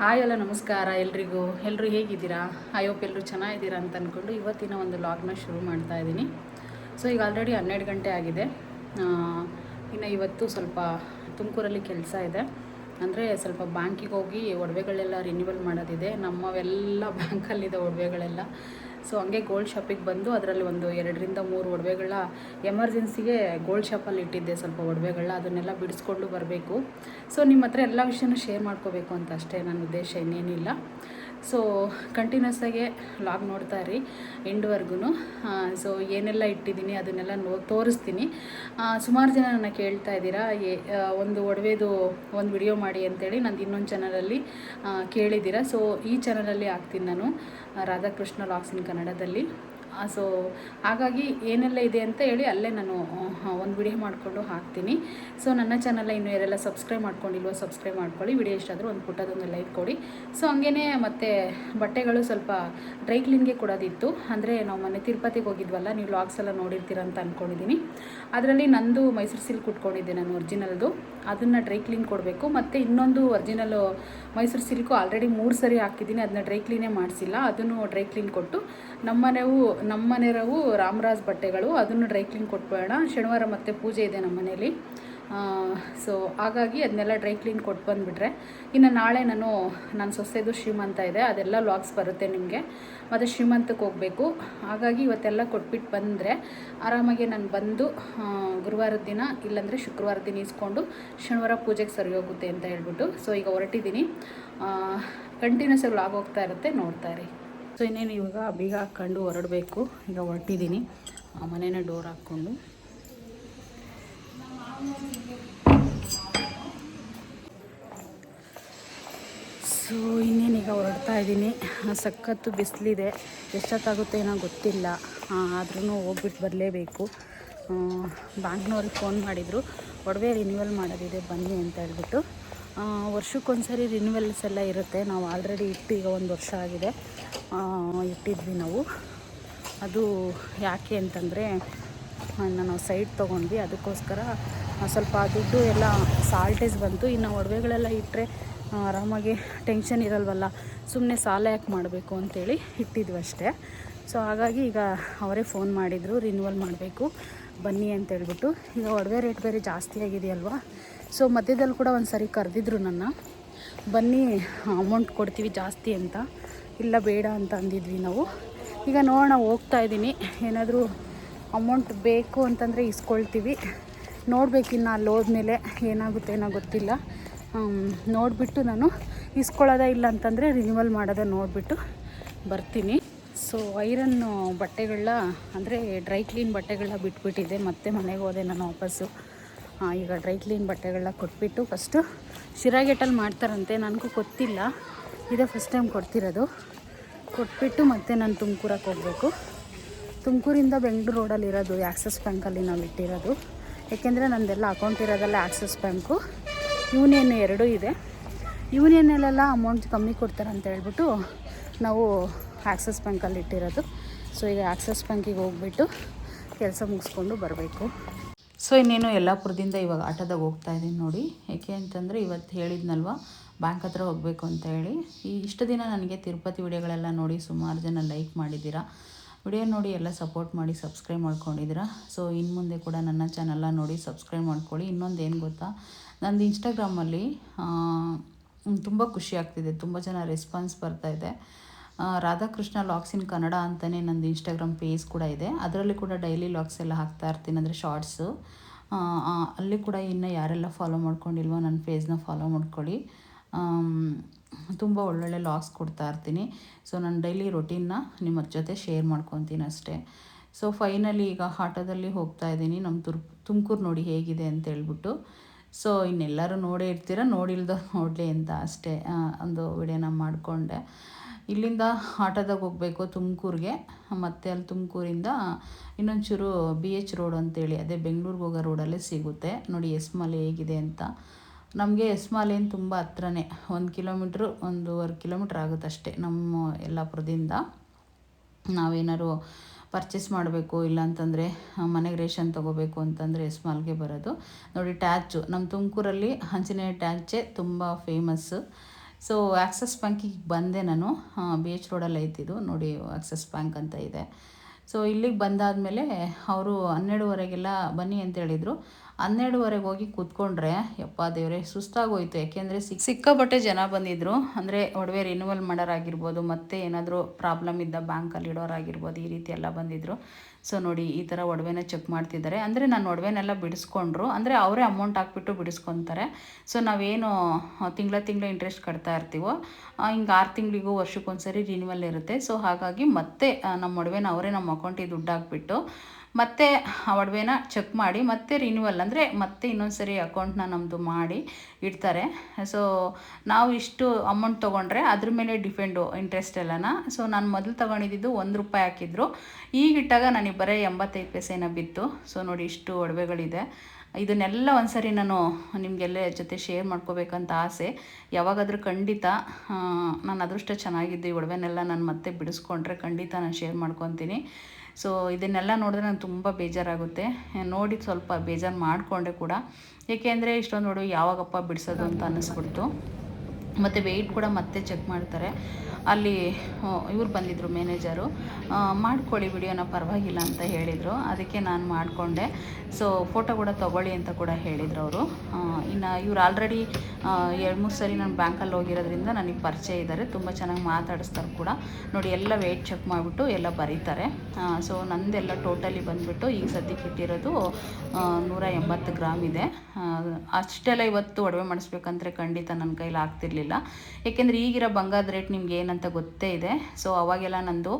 Hi ಎಲ್ಲ ನಮಸ್ಕಾರ ಎಲ್ರಿಗೂ. ಎಲ್ಲರೂ ಹೇಗಿದ್ದೀರಾ? ಐ ಹೋಪ್ ಎಲ್ಲರೂ ಚೆನ್ನಾಗಿದ್ದೀರಾ ಅಂತ ಅಂದ್ಕೊಂಡು ಇವತ್ತಿನ ಒಂದು ಲಾಗ್ನ ಶುರು ಮಾಡ್ತಾ ಇದ್ದೀನಿ. ಸೊ ಈಗ ಆಲ್ರೆಡಿ 12 ಗಂಟೆ ಆಗಿದೆ. ಇನ್ನು ಇವತ್ತು ಸ್ವಲ್ಪ ತುಮಕೂರಲ್ಲಿ ಕೆಲಸ ಇದೆ. ಅಂದರೆ ಸ್ವಲ್ಪ ಬ್ಯಾಂಕಿಗೆ ಹೋಗಿ ಒಡವೆಗಳೆಲ್ಲ ರಿನ್ಯೂವಲ್ ಮಾಡೋದಿದೆ. ನಮ್ಮವೆಲ್ಲ ಬ್ಯಾಂಕಲ್ಲಿದೆ ಒಡವೆಗಳೆಲ್ಲ. ಸೊ ಹಂಗೆ ಗೋಲ್ಡ್ ಶಾಪಿಗೆ ಬಂದು ಅದರಲ್ಲಿ ಒಂದು 2ರಿಂದ 3 ಒಡವೆಗಳ ಎಮರ್ಜೆನ್ಸಿಗೆ ಗೋಲ್ಡ್ ಶಾಪಲ್ಲಿ ಇಟ್ಟಿದ್ದೆ. ಸ್ವಲ್ಪ ಒಡವೆಗಳನ್ನ ಅದನ್ನೆಲ್ಲ ಬಿಡಿಸ್ಕೊಂಡು ಬರಬೇಕು. ಸೊ ನಿಮ್ಮ ಹತ್ರ ಎಲ್ಲ ವಿಷಯನೂ ಶೇರ್ ಮಾಡ್ಕೋಬೇಕು ಅಂತ ಅಷ್ಟೇ ನನ್ನ ಉದ್ದೇಶ, ಇನ್ನೇನಿಲ್ಲ. ಸೊ ಕಂಟಿನ್ಯೂಸ್ ಆಗಿ ಲಾಗ್ ನೋಡ್ತಾ ಇರಿ ಎಂಡ್ವರೆಗೂ. ಸೊ ಏನೆಲ್ಲ ಇಟ್ಟಿದ್ದೀನಿ ಅದನ್ನೆಲ್ಲ ತೋರಿಸ್ತೀನಿ. ಸುಮಾರು ಜನ ನನ್ನ ಕೇಳ್ತಾ ಇದ್ದೀರಾ ಒಂದು ಒಡವೆದು ಒಂದು ವಿಡಿಯೋ ಮಾಡಿ ಅಂತೇಳಿ ನಂದು ಇನ್ನೊಂದು ಚಾನಲಲ್ಲಿ ಕೇಳಿದ್ದೀರಾ. ಸೊ ಈ ಚಾನಲಲ್ಲಿ ಹಾಕ್ತೀನಿ ನಾನು, ರಾಧಾಕೃಷ್ಣ ಲಾಗ್ಸ್ ಇನ್ ಕನ್ನಡದಲ್ಲಿ. ಸೊ ಹಾಗಾಗಿ ಏನೆಲ್ಲ ಇದೆ ಅಂತ ಹೇಳಿ ಅಲ್ಲೇ ನಾನು ಒಂದು ವಿಡಿಯೋ ಮಾಡಿಕೊಂಡು ಹಾಕ್ತೀನಿ. ಸೊ ನನ್ನ ಚಾನಲ್ ಇನ್ನೂ ಯಾರೆಲ್ಲ ಸಬ್ಸ್ಕ್ರೈಬ್ ಮಾಡ್ಕೊಂಡಿಲ್ವೋ ಸಬ್ಸ್ಕ್ರೈಬ್ ಮಾಡ್ಕೊಳ್ಳಿ. ವಿಡಿಯೋ ಇಷ್ಟ ಆದರೂ ಒಂದು ಪುಟ್ಟದೊಂದು ಲೈಕ್ ಕೊಡಿ. ಸೊ ಹಂಗೇ ಮತ್ತು ಬಟ್ಟೆಗಳು ಸ್ವಲ್ಪ ಡ್ರೈ ಕ್ಲೀನ್ಗೆ ಕೊಡೋದಿತ್ತು. ಅಂದರೆ ನಾವು ಮೊನ್ನೆ ತಿರುಪತಿಗೆ ಹೋಗಿದ್ವಲ್ಲ, ನೀವು ಲಾಗ್ಸ್ ಎಲ್ಲ ನೋಡಿರ್ತೀರ ಅಂತ ಅಂದ್ಕೊಂಡಿದ್ದೀನಿ. ಅದರಲ್ಲಿ ನಂದು ಮೈಸೂರು ಸಿಲ್ಕ್ ಉಟ್ಕೊಂಡಿದ್ದೆ ನಾನು ಒರಿಜಿನಲ್ದು, ಅದನ್ನು ಡ್ರೈ ಕ್ಲೀನ್ ಕೊಡಬೇಕು. ಮತ್ತು ಇನ್ನೊಂದು ಒರಿಜಿನಲ್ಲು ಮೈಸೂರು ಸಿಲ್ಕು ಆಲ್ರೆಡಿ 3 ಸರಿ ಹಾಕಿದ್ದೀನಿ, ಅದನ್ನ ಡ್ರೈ ಕ್ಲೀನೇ ಮಾಡಿಸಿಲ್ಲ. ಅದನ್ನು ಡ್ರೈ ಕ್ಲೀನ್ ಕೊಟ್ಟು ನಮ್ಮ ಮನೆಯವು ರಾಮರಾಜ್ ಬಟ್ಟೆಗಳು, ಅದನ್ನು ಡ್ರೈ ಕ್ಲೀನ್ ಕೊಟ್ಬೇಡ. ಶನಿವಾರ ಮತ್ತು ಪೂಜೆ ಇದೆ ನಮ್ಮ ಮನೇಲಿ. ಸೊ ಹಾಗಾಗಿ ಅದನ್ನೆಲ್ಲ ಡ್ರೈ ಕ್ಲೀನ್ ಕೊಟ್ಟು ಬಂದುಬಿಟ್ರೆ ಇನ್ನು ನಾಳೆ ನನ್ನ ಸೊಸೆದು ಶ್ರೀಮಂತ ಇದೆ, ಅದೆಲ್ಲ ಲಾಗ್ಸ್ ಬರುತ್ತೆ ನಿಮಗೆ. ಮತ್ತು ಶ್ರೀಮಂತಕ್ಕೆ ಹೋಗಬೇಕು. ಹಾಗಾಗಿ ಇವತ್ತೆಲ್ಲ ಕೊಟ್ಬಿಟ್ಟು ಬಂದರೆ ಆರಾಮಾಗಿ ನಾನು ಬಂದು ಗುರುವಾರದ ದಿನ ಇಲ್ಲಾಂದರೆ ಶುಕ್ರವಾರ ದಿನ ಇಸ್ಕೊಂಡು ಶನಿವಾರ ಪೂಜೆಗೆ ಸರಿ ಹೋಗುತ್ತೆ ಅಂತ ಹೇಳ್ಬಿಟ್ಟು. ಸೊ ಈಗ ಹೊರಟಿದ್ದೀನಿ. ಕಂಟಿನ್ಯೂಸ್ ಆಗಿ ಲಾಗ್ ಹೋಗ್ತಾ ಇರುತ್ತೆ, ನೋಡ್ತಾ ಇರಿ. ಸೊ ಇನ್ನೇನು ಇವಾಗ ಬೀಗ ಹಾಕ್ಕೊಂಡು ಹೊರಡಬೇಕು. ಈಗ ಹೊರಟಿದ್ದೀನಿ, ಮನೇನ ಡೋರ್ ಹಾಕ್ಕೊಂಡು. ಸೊ ಇನ್ನೇನೀಗ ಹೊರಡ್ತಾ ಇದ್ದೀನಿ. ಸಖತ್ತು ಬಿಸಿಲಿದೆ, ಎಷ್ಟೊತ್ತಾಗುತ್ತೆ ಏನೋ ಗೊತ್ತಿಲ್ಲ, ಆದ್ರೂ ಹೋಗ್ಬಿಟ್ಟು ಬರಲೇಬೇಕು. ಬ್ಯಾಂಕ್ನವ್ರಿಗೆ ಫೋನ್ ಮಾಡಿದರು, ಒಡವೆ ರಿನ್ಯೂವಲ್ ಮಾಡೋದಿದೆ ಬನ್ನಿ ಅಂತ ಹೇಳ್ಬಿಟ್ಟು. ವರ್ಷಕ್ಕೊಂದ್ಸರಿ ರಿನ್ಯೂವಲ್ಸ್ ಎಲ್ಲ ಇರುತ್ತೆ. ನಾವು ಆಲ್ರೆಡಿ ಇಟ್ಟು ಈಗ 1 ವರ್ಷ ಆಗಿದೆ ಇಟ್ಟಿದ್ವಿ ನಾವು. ಅದು ಯಾಕೆ ಅಂತಂದರೆ ನಾವು ಸೈಟ್ ತೊಗೊಂಡ್ವಿ, ಅದಕ್ಕೋಸ್ಕರ ಸ್ವಲ್ಪ ದುಡ್ಡು ಎಲ್ಲ ಸಾಲ್ಟೇಜ್ ಬಂತು. ಇನ್ನು ಒಡವೆಗಳೆಲ್ಲ ಇಟ್ಟರೆ ಆರಾಮಾಗಿ ಟೆನ್ಷನ್ ಇರಲ್ವಲ್ಲ, ಸುಮ್ಮನೆ ಸಾಲ ಯಾಕೆ ಮಾಡಬೇಕು ಅಂತೇಳಿ ಇಟ್ಟಿದ್ವಿ ಅಷ್ಟೇ. ಸೊ ಹಾಗಾಗಿ ಈಗ ಅವರೇ ಫೋನ್ ಮಾಡಿದರು, ರಿನ್ಯೂವಲ್ ಮಾಡಬೇಕು ಬನ್ನಿ ಅಂತೇಳ್ಬಿಟ್ಟು. ಈಗ ಒಡವೆ ರೇಟ್ ಬೇರೆ ಜಾಸ್ತಿ ಆಗಿದೆಯಲ್ವಾ. ಸೊ ಮಧ್ಯದಲ್ಲಿ ಕೂಡ ಒಂದು ಸರಿ ಕರೆದಿದ್ರು ನನ್ನ, ಬನ್ನಿ ಅಮೌಂಟ್ ಕೊಡ್ತೀವಿ ಜಾಸ್ತಿ ಅಂತ. ಇಲ್ಲ ಬೇಡ ಅಂತ ಅಂದಿದ್ವಿ ನಾವು. ಈಗ ನೋಡೋಣ, ಹೋಗ್ತಾ ಇದ್ದೀನಿ. ಏನಾದರೂ ಅಮೌಂಟ್ ಬೇಕು ಅಂತಂದರೆ ಇಸ್ಕೊಳ್ತೀವಿ. ನೋಡಬೇಕಿನ್ನು ಅಲ್ಲಿ ಹೋದ್ಮೇಲೆ ಏನಾಗುತ್ತೆ ಏನೋ ಗೊತ್ತಿಲ್ಲ. ನೋಡಿಬಿಟ್ಟು ನಾನು ಇಸ್ಕೊಳ್ಳೋದ ಇಲ್ಲ ಅಂತಂದರೆ ರಿನ್ಯೂವಲ್ ಮಾಡೋದ ನೋಡಿಬಿಟ್ಟು ಬರ್ತೀನಿ. ಸೊ ಐರನ್ ಬಟ್ಟೆಗಳನ್ನ ಅಂದರೆ ಡ್ರೈ ಕ್ಲೀನ್ ಬಟ್ಟೆಗಳನ್ನ ಬಿಟ್ಬಿಟ್ಟಿದ್ದೆ, ಮತ್ತೆ ಮನೆಗೆ ಹೋದೆ ನಾನು ವಾಪಸ್ಸು. ಈಗ ಡ್ರೈ ಕ್ಲೀನ್ ಬಟ್ಟೆಗಳನ್ನ ಕೊಟ್ಬಿಟ್ಟು ಫಸ್ಟು ಶಿರಾಗೇಟಲ್ಲಿ ಮಾಡ್ತಾರಂತೆ, ನನಗೂ ಗೊತ್ತಿಲ್ಲ, ಇದೇ ಫಸ್ಟ್ ಟೈಮ್ ಕೊಡ್ತಿರೋದು. ಕೊಟ್ಬಿಟ್ಟು ಮತ್ತೆ ನಾನು ತುಮಕೂರಕ್ಕೆ ಹೋಗಬೇಕು. ತುಮಕೂರಿಂದ ಬೆಂಗಳೂರು ರೋಡಲ್ಲಿರೋದು ಆ್ಯಕ್ಸಿಸ್ ಬ್ಯಾಂಕಲ್ಲಿ ನಾವು ಇಟ್ಟಿರೋದು. ಏಕೆಂದರೆ ನನ್ನದೆಲ್ಲ ಅಕೌಂಟ್ ಇರೋದಲ್ಲ ಆ್ಯಕ್ಸಿಸ್ ಬ್ಯಾಂಕು, ಯೂನಿಯನ್ 2 ಇದೆ. ಯೂನಿಯನ್ನಲ್ಲೆಲ್ಲ ಅಮೌಂಟ್ ಕಮ್ಮಿ ಕೊಡ್ತಾರೆ ಅಂತ ಹೇಳ್ಬಿಟ್ಟು ನಾವು ಆ್ಯಕ್ಸಿಸ್ ಬ್ಯಾಂಕಲ್ಲಿ ಇಟ್ಟಿರೋದು. ಸೊ ಈಗ ಆ್ಯಕ್ಸಿಸ್ ಬ್ಯಾಂಕಿಗೆ ಹೋಗ್ಬಿಟ್ಟು ಕೆಲಸ ಮುಗಿಸ್ಕೊಂಡು ಬರಬೇಕು. ಸೊ ಇನ್ನೇನು ಯಲ್ಲಾಪುರದಿಂದ ಇವಾಗ ಆಟೋದಾಗ ಹೋಗ್ತಾ ಇದ್ದೀನಿ ನೋಡಿ. ಏಕೆ ಅಂತಂದರೆ ಇವತ್ತು ಹೇಳಿದ್ನಲ್ವ ಬ್ಯಾಂಕ್ ಹತ್ರ ಹೋಗಬೇಕು ಅಂತ ಹೇಳಿ. ಇಷ್ಟು ದಿನ ನನಗೆ ತಿರುಪತಿ ವಿಡಿಯೋಗಳೆಲ್ಲ ನೋಡಿ ಸುಮಾರು ಜನ ಲೈಕ್ ಮಾಡಿದ್ದೀರಾ. ವಿಡಿಯೋ ನೋಡಿ ಎಲ್ಲ ಸಪೋರ್ಟ್ ಮಾಡಿ ಸಬ್ಸ್ಕ್ರೈಬ್ ಮಾಡ್ಕೊಂಡಿದ್ದೀರಾ. ಸೊ ಇನ್ನು ಮುಂದೆ ಕೂಡ ನನ್ನ ಚಾನಲ್ನ ನೋಡಿ ಸಬ್ಸ್ಕ್ರೈಬ್ ಮಾಡ್ಕೊಳ್ಳಿ. ಇನ್ನೊಂದು ಏನು ಗೊತ್ತಾ, ನಂದು ಇನ್ಸ್ಟಾಗ್ರಾಮಲ್ಲಿ ತುಂಬ ಖುಷಿ ಆಗ್ತಿದೆ, ತುಂಬ ಜನ ರೆಸ್ಪಾನ್ಸ್ ಬರ್ತಾಯಿದೆ. ರಾಧಾಕೃಷ್ಣ ಲಾಗ್ಸ್ ಇನ್ ಕನ್ನಡ ಅಂತಲೇ ನಂದು ಇನ್ಸ್ಟಾಗ್ರಾಮ್ ಪೇಜ್ ಕೂಡ ಇದೆ. ಅದರಲ್ಲಿ ಕೂಡ ಡೈಲಿ ಲಾಗ್ಸ್ ಎಲ್ಲ ಹಾಕ್ತಾ ಇರ್ತೀನಿ, ಅಂದರೆ ಶಾರ್ಟ್ಸು. ಅಲ್ಲಿ ಕೂಡ ಇನ್ನು ಯಾರೆಲ್ಲ ಫಾಲೋ ಮಾಡ್ಕೊಂಡಿಲ್ವೋ ನನ್ನ ಪೇಜ್ನ ಫಾಲೋ ಮಾಡ್ಕೊಳ್ಳಿ. ತುಂಬ ಒಳ್ಳೊಳ್ಳೆ ಲಾಗ್ಸ್ ಕೊಡ್ತಾ ಇರ್ತೀನಿ. ಸೊ ನಾನು ಡೈಲಿ ರೊಟೀನ್ನ ನಿಮ್ಮ ಜೊತೆ ಶೇರ್ ಮಾಡ್ಕೊತೀನಿ ಅಷ್ಟೇ. ಸೊ ಫೈನಲಿ ಈಗ ಆಟೋದಲ್ಲಿ ಹೋಗ್ತಾ ಇದ್ದೀನಿ. ನಮ್ಮ ತುಮಕೂರು ನೋಡಿ ಹೇಗಿದೆ ಅಂತ ಹೇಳ್ಬಿಟ್ಟು. ಸೊ ಇನ್ನೆಲ್ಲರೂ ನೋಡೇ ಇರ್ತೀರ, ನೋಡಿಲ್ದೋ ನೋಡಲಿ ಅಂತ ಅಷ್ಟೇ ಒಂದು ವಿಡಿಯೋನ ಮಾಡಿಕೊಂಡೆ. ಇಲ್ಲಿಂದ ಆಟೋದಾಗ ಹೋಗಬೇಕು ತುಮಕೂರಿಗೆ. ಮತ್ತು ಅಲ್ಲಿ ತುಮಕೂರಿಂದ ಇನ್ನೊಂಚೂರು BH ರೋಡ್ ಅಂತೇಳಿ, ಅದೇ ಬೆಂಗಳೂರಿಗೆ ಹೋಗೋ ರೋಡಲ್ಲೇ ಸಿಗುತ್ತೆ ನೋಡಿ ಎಸ್ಮಾಲೆ ಹೇಗಿದೆ ಅಂತ. ನಮಗೆ ಎಸ್ಮಾಲೇನು ತುಂಬ ಹತ್ರನೇ, 1 ಕಿಲೋಮೀಟ್ರು 1.5 ಕಿಲೋಮೀಟ್ರ್ ಆಗುತ್ತೆ ಅಷ್ಟೇ ನಮ್ಮ ಯಲ್ಲಾಪುರದಿಂದ. ನಾವೇನಾದ್ರು ಪರ್ಚೇಸ್ ಮಾಡಬೇಕು, ಇಲ್ಲಾಂತಂದರೆ ಮನೆಗೆ ರೇಷನ್ ತೊಗೋಬೇಕು ಅಂತಂದರೆ ಎಸ್ಮಾಲ್ಗೆ ಬರೋದು ನೋಡಿ. ಟ್ಯಾಚು ನಮ್ಮ ತುಮಕೂರಲ್ಲಿ ಆಂಜನೇಯ ಟ್ಯಾಚೇ ತುಂಬ ಫೇಮಸ್ಸು. ಸೊ ಆಕ್ಸಿಸ್ ಬ್ಯಾಂಕಿಗೆ ಬಂದೆ ನಾನು. ಬಿ ಎಚ್ ರೋಡಲ್ಲಿ ಐತಿದ್ದು ನೋಡಿ, ಆಕ್ಸಿಸ್ ಬ್ಯಾಂಕ್ ಅಂತ ಇದೆ. ಸೊ ಇಲ್ಲಿಗೆ ಬಂದಾದಮೇಲೆ ಅವರು 12:30ಗೆಲ್ಲ ಬನ್ನಿ ಅಂತ ಹೇಳಿದರು. 12:30ಗೆ ಹೋಗಿ ಕೂತ್ಕೊಂಡ್ರೆ ಯಪ್ಪ ದೇವರೇ ಸುಸ್ತಾಗೋಯ್ತು. ಯಾಕೆಂದರೆ ಸಿಕ್ಕಾಪಟ್ಟೆ ಜನ ಬಂದಿದ್ದರು. ಅಂದರೆ ಒಡವೆ ರಿನ್ಯೂವಲ್ ಮಾಡೋರಾಗಿರ್ಬೋದು, ಮತ್ತು ಏನಾದರೂ ಪ್ರಾಬ್ಲಮ್ ಇದ್ದ ಬ್ಯಾಂಕಲ್ಲಿ ಇಡೋರಾಗಿರ್ಬೋದು, ಈ ರೀತಿ ಎಲ್ಲ ಬಂದಿದ್ದರು. ಸೊ ನೋಡಿ, ಈ ಥರ ಒಡವೆನ ಚೆಕ್ ಮಾಡ್ತಿದ್ದಾರೆ. ಅಂದರೆ ನಾನು ಒಡವೆನೆಲ್ಲ ಬಿಡಿಸ್ಕೊಂಡ್ರು, ಅಂದರೆ ಅವರೇ ಅಮೌಂಟ್ ಹಾಕ್ಬಿಟ್ಟು ಬಿಡಿಸ್ಕೊತಾರೆ. ಸೊ ನಾವೇನು ತಿಂಗಳ ಇಂಟ್ರೆಸ್ಟ್ ಕಟ್ತಾ ಇರ್ತೀವೋ, ಹಿಂಗೆ 6 ತಿಂಗಳಿಗೂ ವರ್ಷಕ್ಕೊಂದ್ಸರಿ ರಿನ್ಯೂವಲ್ ಇರುತ್ತೆ. ಸೊ ಹಾಗಾಗಿ ಮತ್ತೆ ನಮ್ಮ ಒಡವೆನ ಅವರೇ ನಮ್ಮ ಅಕೌಂಟಿಗೆ ದುಡ್ಡು ಹಾಕ್ಬಿಟ್ಟು ಮತ್ತೆ ಆ ಒಡವೆನ ಚೆಕ್ ಮಾಡಿ ಮತ್ತೆ ರಿನ್ಯೂವಲ್ ಅಂದರೆ ಮತ್ತೆ ಇನ್ನೊಂದು ಸರಿ ಅಕೌಂಟ್ನ ನಮ್ಮದು ಮಾಡಿ ಇಡ್ತಾರೆ. ಸೊ ನಾವು ಇಷ್ಟು ಅಮೌಂಟ್ ತೊಗೊಂಡ್ರೆ ಅದ್ರ ಮೇಲೆ ಡಿಪೆಂಡು ಇಂಟ್ರೆಸ್ಟ್ ಎಲ್ಲನ. ಸೊ ನಾನು ಮೊದಲು ತೊಗೊಂಡಿದ್ದು ₹1 ಹಾಕಿದ್ರು. ಈಗಿಟ್ಟಾಗ ನನಗೆ ಬರೀ 85 ಪೈಸೆನ ಬಿತ್ತು. ಸೊ ನೋಡಿ, ಇಷ್ಟು ಒಡವೆಗಳಿದೆ. ಇದನ್ನೆಲ್ಲ ಒಂದ್ಸರಿ ನಾನು ನಿಮಗೆಲ್ಲ ಜೊತೆ ಶೇರ್ ಮಾಡ್ಕೋಬೇಕಂತ ಆಸೆ. ಯಾವಾಗಾದರೂ ಖಂಡಿತ ನಾನು ಅದೃಷ್ಟ ಚೆನ್ನಾಗಿದ್ದು ಈ ಒಡವೆನೆಲ್ಲ ನಾನು ಮತ್ತೆ ಬಿಡಿಸ್ಕೊಂಡ್ರೆ ಖಂಡಿತ ನಾನು ಶೇರ್ ಮಾಡ್ಕೊತೀನಿ. ಸೊ ಇದನ್ನೆಲ್ಲ ನೋಡಿದ್ರೆ ನನಗೆ ತುಂಬ ಬೇಜಾರಾಗುತ್ತೆ. ನೋಡಿ ಸ್ವಲ್ಪ ಬೇಜಾರು ಮಾಡಿಕೊಂಡೆ ಕೂಡ. ಏಕೆಂದರೆ ಇಷ್ಟೊಂದು ಒಡವೆ ಯಾವಾಗಪ್ಪ ಬಿಡಿಸೋದು ಅಂತ ಅನ್ನಿಸ್ಬಿಡ್ತು. ಮತ್ತು ವೆಯ್ಟ್ ಕೂಡ ಮತ್ತೆ ಚೆಕ್ ಮಾಡ್ತಾರೆ. ಅಲ್ಲಿ ಇವ್ರು ಬಂದಿದ್ದರು, ಮ್ಯಾನೇಜರು. ಮಾಡ್ಕೊಳ್ಳಿ ವಿಡಿಯೋನ, ಪರವಾಗಿಲ್ಲ ಅಂತ ಹೇಳಿದರು. ಅದಕ್ಕೆ ನಾನು ಮಾಡಿಕೊಂಡೆ. ಸೊ ಫೋಟೋ ಕೂಡ ತೊಗೊಳ್ಳಿ ಅಂತ ಕೂಡ ಹೇಳಿದರು ಅವರು. ಇನ್ನು ಇವ್ರು ಆಲ್ರೆಡಿ 2-3 ಸರಿ ನಾನು ಬ್ಯಾಂಕಲ್ಲಿ ಹೋಗಿರೋದ್ರಿಂದ ನನಗೆ ಪರಿಚಯ ಇದ್ದಾರೆ. ತುಂಬ ಚೆನ್ನಾಗಿ ಮಾತಾಡಿಸ್ತಾರೆ ಕೂಡ. ನೋಡಿ, ಎಲ್ಲ ವೆಯ್ಟ್ ಚೆಕ್ ಮಾಡಿಬಿಟ್ಟು ಎಲ್ಲ ಬರೀತಾರೆ. ಸೊ ನಂದೆಲ್ಲ ಟೋಟಲಿ ಬಂದುಬಿಟ್ಟು ಈಗ ಸದ್ಯಕ್ಕೆ ಇಟ್ಟಿರೋದು 180 ಗ್ರಾಮ್ ಇದೆ. ಅಷ್ಟೆಲ್ಲ ಇವತ್ತು ಒಡವೆ ಮಾಡಿಸ್ಬೇಕಂದ್ರೆ ಖಂಡಿತ ನನ್ನ ಕೈಲಿ ಆಗ್ತಿರ್ಲಿಲ್ಲ. ಏಕೆಂದರೆ ಈಗಿರೋ ಬಂಗಾರದ ರೇಟ್ ನಿಮ್ಗೆ ಏನಂತ ಗೊತ್ತೇ ಇದೆ. ಸೊ ಅವಾಗೆಲ್ಲ ನಂದು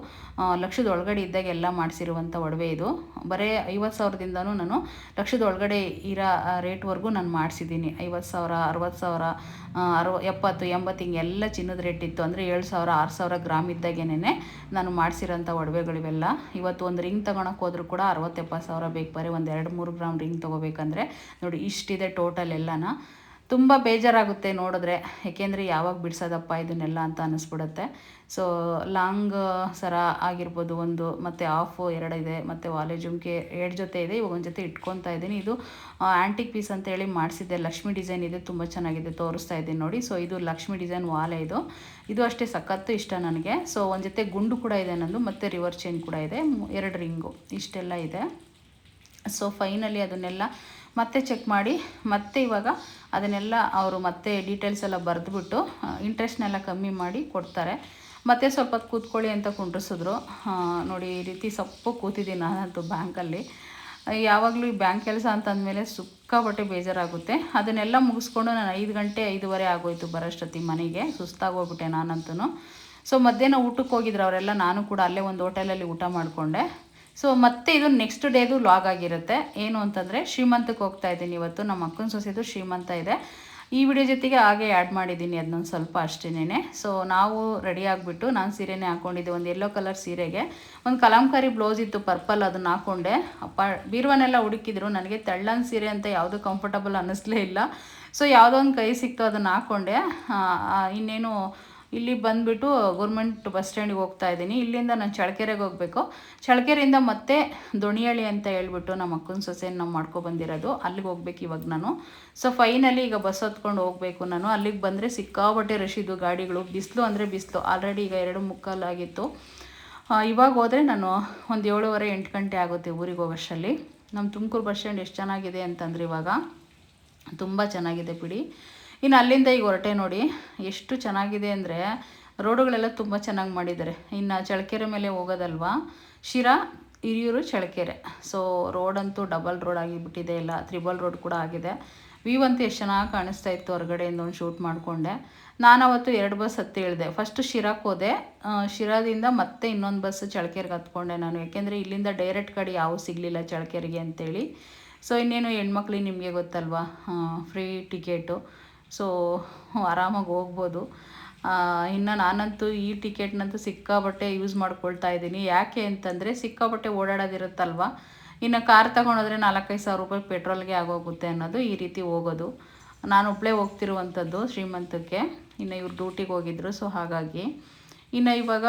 ಲಕ್ಷದ ಒಳಗಡೆ ಇದ್ದಾಗ ಎಲ್ಲ ಮಾಡಿಸಿರುವಂಥ ಒಡವೆ ಇದು. ಬರೀ 50,000ದಿಂದನೂ ನಾನು ಲಕ್ಷದ ಒಳಗಡೆ ಇರೋ ರೇಟ್ವರೆಗೂ ನಾನು ಮಾಡಿಸಿದ್ದೀನಿ. 50,000, 60,000, 70, 80 ಹಿಂಗೆಲ್ಲ ಚಿನ್ನದ ರೇಟ್ ಇತ್ತು. ಅಂದರೆ 7,000, 6,000 ಗ್ರಾಮ್ ಇದ್ದಾಗೇನೆ ನಾನು ಮಾಡಿಸಿರೋಂಥ ಒಡವೆಗಳಿವೆಲ್ಲ. ಇವತ್ತು ಒಂದು ರಿಂಗ್ ತೊಗೊಳಕ್ಕೆ ಹೋದ್ರೂ ಕೂಡ 60-70 ಬೇಕು. ಬರೀ ಒಂದು 2-3 ಗ್ರಾಮ್ ರಿಂಗ್ ತೊಗೋಬೇಕಂದ್ರೆ ನೋಡಿ, ಇಷ್ಟಿದೆ ಟೋಟಲ್ ಎಲ್ಲನ. ತುಂಬ ಬೇಜಾರಾಗುತ್ತೆ ನೋಡಿದ್ರೆ. ಏಕೆಂದರೆ ಯಾವಾಗ ಬಿಡಿಸೋದಪ್ಪ ಇದನ್ನೆಲ್ಲ ಅಂತ ಅನ್ನಿಸ್ಬಿಡುತ್ತೆ. ಸೊ ಲಾಂಗ್ ಸರ ಆಗಿರ್ಬೋದು ಒಂದು, ಮತ್ತು ಆಫು 2 ಇದೆ, ಮತ್ತು ವಾಲೆ ಜುಮ್ಕೆ 2 ಜೊತೆ ಇದೆ. ಇವಾಗ ಒಂದು ಜೊತೆ ಇಟ್ಕೊತಾ ಇದ್ದೀನಿ. ಇದು ಆ್ಯಂಟಿಕ್ ಪೀಸ್ ಅಂತೇಳಿ ಮಾಡಿಸಿದ್ದೆ. ಲಕ್ಷ್ಮಿ ಡಿಸೈನ್ ಇದೆ, ತುಂಬ ಚೆನ್ನಾಗಿದೆ, ತೋರಿಸ್ತಾ ಇದ್ದೀನಿ ನೋಡಿ. ಸೊ ಇದು ಲಕ್ಷ್ಮಿ ಡಿಸೈನ್ ವಾಲೆ. ಇದು ಅಷ್ಟೇ ಸಖತ್ತು ಇಷ್ಟ ನನಗೆ. ಸೊ ಒಂದು ಜೊತೆ ಗುಂಡು ಕೂಡ ಇದೆ ನಂದು, ಮತ್ತು ರಿವರ್ ಚೈನ್ ಕೂಡ ಇದೆ, 2 ರಿಂಗು, ಇಷ್ಟೆಲ್ಲ ಇದೆ. ಸೊ ಫೈನಲಿ ಅದನ್ನೆಲ್ಲ ಮತ್ತೆ ಚೆಕ್ ಮಾಡಿ, ಮತ್ತೆ ಇವಾಗ ಅದನ್ನೆಲ್ಲ ಅವರು ಮತ್ತೆ ಡೀಟೇಲ್ಸ್ ಎಲ್ಲ ಬರೆದುಬಿಟ್ಟು ಇಂಟ್ರೆಸ್ಟ್ನೆಲ್ಲ ಕಮ್ಮಿ ಮಾಡಿ ಕೊಡ್ತಾರೆ. ಮತ್ತೆ ಸ್ವಲ್ಪ ಹೊತ್ತು ಕೂತ್ಕೊಳ್ಳಿ ಅಂತ ಕುಂಡ್ರಿಸಿದ್ರು. ನೋಡಿ, ಈ ರೀತಿ ಸೊಪ್ಪು ಕೂತಿದ್ದೀನಿ ನಾನಂತೂ ಬ್ಯಾಂಕಲ್ಲಿ. ಯಾವಾಗಲೂ ಈ ಬ್ಯಾಂಕ್ ಕೆಲಸ ಅಂತಂದಮೇಲೆ ಸಿಕ್ಕಾಪಟ್ಟೆ ಬೇಜಾರಾಗುತ್ತೆ. ಅದನ್ನೆಲ್ಲ ಮುಗಿಸ್ಕೊಂಡು ನಾನು 5 ಗಂಟೆ 5:15 ಆಗೋಯ್ತು ಬರೋಷ್ಟೊತ್ತಿಗೆ ಮನೆಗೆ. ಸುಸ್ತಾಗೋಗ್ಬಿಟ್ಟೆ ನಾನಂತೂ. ಸೊ ಮಧ್ಯಾಹ್ನ ಊಟಕ್ಕೆ ಹೋಗಿದ್ರು ಅವರೆಲ್ಲ. ನಾನು ಕೂಡ ಅಲ್ಲೇ ಒಂದು ಹೋಟೆಲಲ್ಲಿ ಊಟ ಮಾಡಿಕೊಂಡೆ. ಸೊ ಮತ್ತೆ ಇದು ನೆಕ್ಸ್ಟ್ ಡೇದು ಲಾಗ್ ಆಗಿರುತ್ತೆ. ಏನು ಅಂತಂದರೆ ಶ್ರೀಮಂತಕ್ಕೆ ಹೋಗ್ತಾ ಇದ್ದೀನಿ ಇವತ್ತು. ನಮ್ಮ ಅಕ್ಕನ ಸೊಸೆದು ಶ್ರೀಮಂತ ಇದೆ. ಈ ವಿಡಿಯೋ ಜೊತೆಗೆ ಹಾಗೆ ಆ್ಯಡ್ ಮಾಡಿದ್ದೀನಿ ಅದನ್ನೊಂದು ಸ್ವಲ್ಪ ಅಷ್ಟೇನೆ. ಸೊ ನಾವು ರೆಡಿ ಆಗಿಬಿಟ್ಟು, ನಾನು ಸೀರೆನೇ ಹಾಕ್ಕೊಂಡಿದ್ದೆ, ಒಂದು ಯೆಲ್ಲೋ ಕಲರ್ ಸೀರೆಗೆ ಒಂದು ಕಲಾಂಕಾರಿ ಬ್ಲೌಸ್ ಇತ್ತು ಪರ್ಪಲ್, ಅದನ್ನು ಹಾಕ್ಕೊಂಡೆ. ಬೀರುವನ್ನೆಲ್ಲ ಹುಡುಕಿದ್ರು, ನನಗೆ ತೆಳ್ಳನ ಸೀರೆ ಅಂತ ಯಾವುದೂ ಕಂಫರ್ಟಬಲ್ ಅನ್ನಿಸ್ಲೇ ಇಲ್ಲ. ಸೊ ಯಾವುದೋ ಒಂದು ಕೈ ಸಿಕ್ತು, ಅದನ್ನು ಹಾಕ್ಕೊಂಡೆ. ಇನ್ನೇನು ಇಲ್ಲಿ ಬಂದುಬಿಟ್ಟು ಗೌರ್ಮೆಂಟ್ ಬಸ್ ಸ್ಟ್ಯಾಂಡಿಗೆ ಹೋಗ್ತಾ ಇದ್ದೀನಿ. ಇಲ್ಲಿಂದ ನಾನು ಚಳ್ಳಕೆರೆಗೆ ಹೋಗಬೇಕು. ಚಳ್ಳಕೆರೆಯಿಂದ ಮತ್ತೆ ದೊಣಿಹಳ್ಳಿ ಅಂತ ಹೇಳ್ಬಿಟ್ಟು ನಮ್ಮ ಅಕ್ಕನ ಸೊಸೆನ ನಾವು ಮಾಡ್ಕೊಬಂದಿರೋದು, ಅಲ್ಲಿಗೆ ಹೋಗ್ಬೇಕು ಇವಾಗ ನಾನು. ಸೊ ಫೈನಲಿ ಈಗ ಬಸ್ ಹತ್ಕೊಂಡು ಹೋಗಬೇಕು ನಾನು. ಅಲ್ಲಿಗೆ ಬಂದರೆ ಸಿಕ್ಕಾಪಟ್ಟೆ ರಶ್ ಇದ್ದು ಗಾಡಿಗಳು. ಬಿಸಿಲು ಅಂದರೆ ಬಿಸಿಲು. ಆಲ್ರೆಡಿ ಈಗ 2:45 ಆಗಿತ್ತು. ಇವಾಗ ಹೋದರೆ ನಾನು ಒಂದು 7:30-8 ಗಂಟೆ ಆಗುತ್ತೆ ಊರಿಗೆ ಹೋಗೋಷ್ಟರಲ್ಲಿ. ನಮ್ಮ ತುಮಕೂರು ಬಸ್ ಸ್ಟ್ಯಾಂಡ್ ಎಷ್ಟು ಚೆನ್ನಾಗಿದೆ ಅಂತಂದರೆ ಇವಾಗ ತುಂಬ ಚೆನ್ನಾಗಿದೆ ಬಿಡಿ. ಇನ್ನು ಅಲ್ಲಿಂದ ಈಗ ಹೊರಟೆ ನೋಡಿ, ಎಷ್ಟು ಚೆನ್ನಾಗಿದೆ ಅಂದರೆ ರೋಡುಗಳೆಲ್ಲ ತುಂಬ ಚೆನ್ನಾಗಿ ಮಾಡಿದ್ದಾರೆ. ಇನ್ನು ಚಳ್ಳಕೆರೆ ಮೇಲೆ ಹೋಗೋದಲ್ವಾ, ಶಿರಾ, ಹಿರಿಯೂರು, ಚಳ್ಳಕೆರೆ. ಸೊ ರೋಡಂತೂ ಡಬಲ್ ರೋಡ್ ಆಗಿಬಿಟ್ಟಿದೆ, ಇಲ್ಲ 3 ರೋಡ್ ಕೂಡ ಆಗಿದೆ. ವ್ಯೂ ಅಂತೂ ಎಷ್ಟು ಚೆನ್ನಾಗಿ ಕಾಣಿಸ್ತಾ ಇತ್ತು. ಹೊರಗಡೆಯಿಂದ ಒಂದು ಶೂಟ್ ಮಾಡಿಕೊಂಡೆ. ನಾನು ಅವತ್ತು 2 ಬಸ್ ಹತ್ತಿ ಇಳಿದೆ. ಫಸ್ಟು ಶಿರಾಕ್ಕೆ ಹೋದೆ. ಶಿರಾದಿಂದ ಮತ್ತೆ ಇನ್ನೊಂದು ಬಸ್ ಚಳ್ಳಕೆರೆಗೆ ಹತ್ಕೊಂಡೆ ನಾನು. ಯಾಕೆಂದರೆ ಇಲ್ಲಿಂದ ಡೈರೆಕ್ಟ್ ಗಾಡಿ ಯಾವ ಸಿಗಲಿಲ್ಲ ಚಳ್ಳಕೆರೆಗೆ ಅಂತೇಳಿ. ಸೊ ಇನ್ನೇನು ಹೆಣ್ಮಕ್ಳಿಗೆ ನಿಮಗೆ ಗೊತ್ತಲ್ವಾ, ಫ್ರೀ ಟಿಕೆಟು. ಸೊ ಆರಾಮಾಗಿ ಹೋಗ್ಬೋದು. ಇನ್ನು ನಾನಂತೂ ಈ ಟಿಕೆಟ್ನಂತೂ ಸಿಕ್ಕಾಬಟ್ಟೆ ಯೂಸ್ ಮಾಡ್ಕೊಳ್ತಾ ಇದ್ದೀನಿ. ಯಾಕೆ ಅಂತಂದರೆ ಸಿಕ್ಕಾಬಟ್ಟೆ ಓಡಾಡೋದಿರುತ್ತಲ್ವ. ಇನ್ನು ಕಾರ್ ತೊಗೊಂಡೋದ್ರೆ 4-5 ಸಾವಿರ ರೂಪಾಯಿ ಪೆಟ್ರೋಲ್ಗೆ ಆಗೋಗುತ್ತೆ ಅನ್ನೋದು ಈ ರೀತಿ ಹೋಗೋದು. ನಾನು ಒಬ್ಬಳೇ ಹೋಗ್ತಿರುವಂಥದ್ದು ಶ್ರೀಮಂತಕ್ಕೆ. ಇನ್ನು ಇವ್ರು ಡ್ಯೂಟಿಗೆ ಹೋಗಿದ್ರು. ಸೊ ಹಾಗಾಗಿ ಇನ್ನು ಇವಾಗ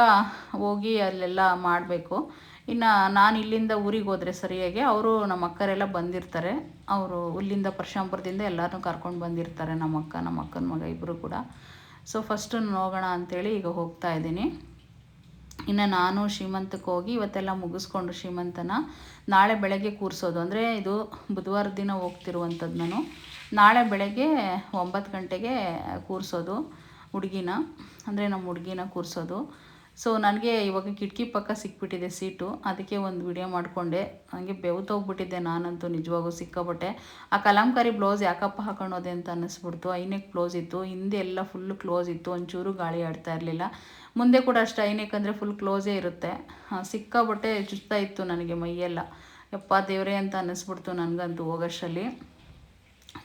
ಹೋಗಿ ಅಲ್ಲೆಲ್ಲ ಮಾಡಬೇಕು. ಇನ್ನು ನಾನು ಇಲ್ಲಿಂದ ಊರಿಗೆ ಹೋದರೆ ಸರಿಯಾಗಿ ಅವರು ನಮ್ಮ ಅಕ್ಕರೆಲ್ಲ ಬಂದಿರ್ತಾರೆ. ಅವರು ಇಲ್ಲಿಂದ ಪರಶುರಾಂಪುರದಿಂದ ಎಲ್ಲರನ್ನೂ ಕರ್ಕೊಂಡು ಬಂದಿರ್ತಾರೆ. ನಮ್ಮ ಅಕ್ಕ, ನಮ್ಮ ಅಕ್ಕನ ಮಗ ಇಬ್ಬರು ಕೂಡ. ಸೊ ಫಸ್ಟು ಹೋಗೋಣ ಅಂಥೇಳಿ ಈಗ ಹೋಗ್ತಾ ಇದ್ದೀನಿ. ಇನ್ನು ನಾನು ಶ್ರೀಮಂತಕ್ಕೆ ಹೋಗಿ ಇವತ್ತೆಲ್ಲ ಮುಗಿಸ್ಕೊಂಡು ಶ್ರೀಮಂತನ ನಾಳೆ ಬೆಳಗ್ಗೆ ಕೂರಿಸೋದು. ಅಂದರೆ ಇದು ಬುಧವಾರ ದಿನ ಹೋಗ್ತಿರುವಂಥದ್ದು ನಾನು. ನಾಳೆ ಬೆಳಗ್ಗೆ 9 ಗಂಟೆಗೆ ಕೂರಿಸೋದು ಹುಡುಗಿನ, ಅಂದರೆ ನಮ್ಮ ಹುಡುಗಿನ ಕೂರಿಸೋದು. ಸೊ ನನಗೆ ಇವಾಗ ಕಿಟಕಿ ಪಕ್ಕ ಸಿಕ್ಬಿಟ್ಟಿದೆ ಸೀಟು, ಅದಕ್ಕೆ ಒಂದು ವಿಡಿಯೋ ಮಾಡಿಕೊಂಡೆ. ನನಗೆ ಬೆವ್ತೋಗ್ಬಿಟ್ಟಿದ್ದೆ ನಾನಂತೂ, ನಿಜವಾಗೂ ಸಿಕ್ಕಾಬಟ್ಟೆ. ಆ ಕಲಾಂಕಾರಿ ಬ್ಲೌಸ್ ಯಾಕಪ್ಪ ಹಾಕೊಳ್ಳೋದೆ ಅಂತ ಅನ್ನಿಸ್ಬಿಡ್ತು. ಐನೆಕ್ ಬ್ಲೌಸ್ ಇತ್ತು, ಹಿಂದೆ ಎಲ್ಲ ಫುಲ್ ಕ್ಲೋಸ್ ಇತ್ತು, ಒಂಚೂರು ಗಾಳಿ ಆಡ್ತಾ ಇರಲಿಲ್ಲ. ಮುಂದೆ ಕೂಡ ಅಷ್ಟು ಐನೆಕ್ ಅಂದರೆ ಫುಲ್ ಕ್ಲೋಸೇ ಇರುತ್ತೆ. ಸಿಕ್ಕಾಬಟ್ಟೆ ಚುಚ್ತಾ ಇತ್ತು ನನಗೆ ಮೈಯೆಲ್ಲ. ಯಪ್ಪ ದೇವರೇ ಅಂತ ಅನ್ನಿಸ್ಬಿಡ್ತು ನನಗಂತೂ. ಹೋಗೋಷ್ಟರಲ್ಲಿ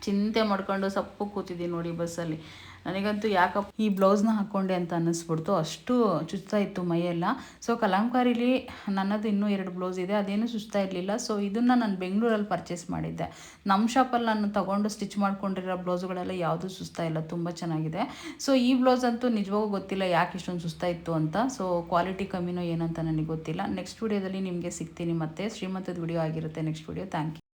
ಚಿಂತೆ ಮಾಡ್ಕೊಂಡು ಸಪ್ಪು ಕೂತಿದ್ದೀನಿ ನೋಡಿ ಬಸ್ಸಲ್ಲಿ. ನನಗಂತೂ ಯಾಕಪ್ಪ ಈ ಬ್ಲೌಸ್ನ ಹಾಕ್ಕೊಂಡೆ ಅಂತ ಅನ್ನಿಸ್ಬಿಡ್ತು, ಅಷ್ಟು ಚುಚ್ತಾ ಇತ್ತು ಮೈಯೆಲ್ಲ. ಸೊ ಕಲಾಂಕಾರಿಲಿ ನನ್ನದು ಇನ್ನೂ 2 ಬ್ಲೌಸ್ ಇದೆ, ಅದೇನು ಚುಚ್ತಾ ಇರಲಿಲ್ಲ. ಸೊ ಇದನ್ನು ನಾನು ಬೆಂಗಳೂರಲ್ಲಿ ಪರ್ಚೇಸ್ ಮಾಡಿದ್ದೆ. ನಮ್ಮ ಶಾಪಲ್ಲಿ ನಾನು ತೊಗೊಂಡು ಸ್ಟಿಚ್ ಮಾಡ್ಕೊಂಡಿರೋ ಬ್ಲೌಸ್ಗಳೆಲ್ಲ ಯಾವುದೂ ಸುಸ್ತಾ ಇಲ್ಲ, ತುಂಬ ಚೆನ್ನಾಗಿದೆ. ಸೊ ಈ ಬ್ಲೌಸ್ ಅಂತೂ ನಿಜವಾಗೂ ಗೊತ್ತಿಲ್ಲ ಯಾಕೆ ಇಷ್ಟೊಂದು ಸುಸ್ತಾ ಇತ್ತು ಅಂತ. ಸೊ ಕ್ವಾಲಿಟಿ ಕಮ್ಮಿನೋ ಏನಂತ ನನಗೆ ಗೊತ್ತಿಲ್ಲ. ನೆಕ್ಸ್ಟ್ ವಿಡಿಯೋದಲ್ಲಿ ನಿಮಗೆ ಸಿಗ್ತೀನಿ. ಮತ್ತೆ ಶ್ರೀಮಂತದ ವಿಡಿಯೋ ಆಗಿರುತ್ತೆ ನೆಕ್ಸ್ಟ್ ವಿಡಿಯೋ. Thank you.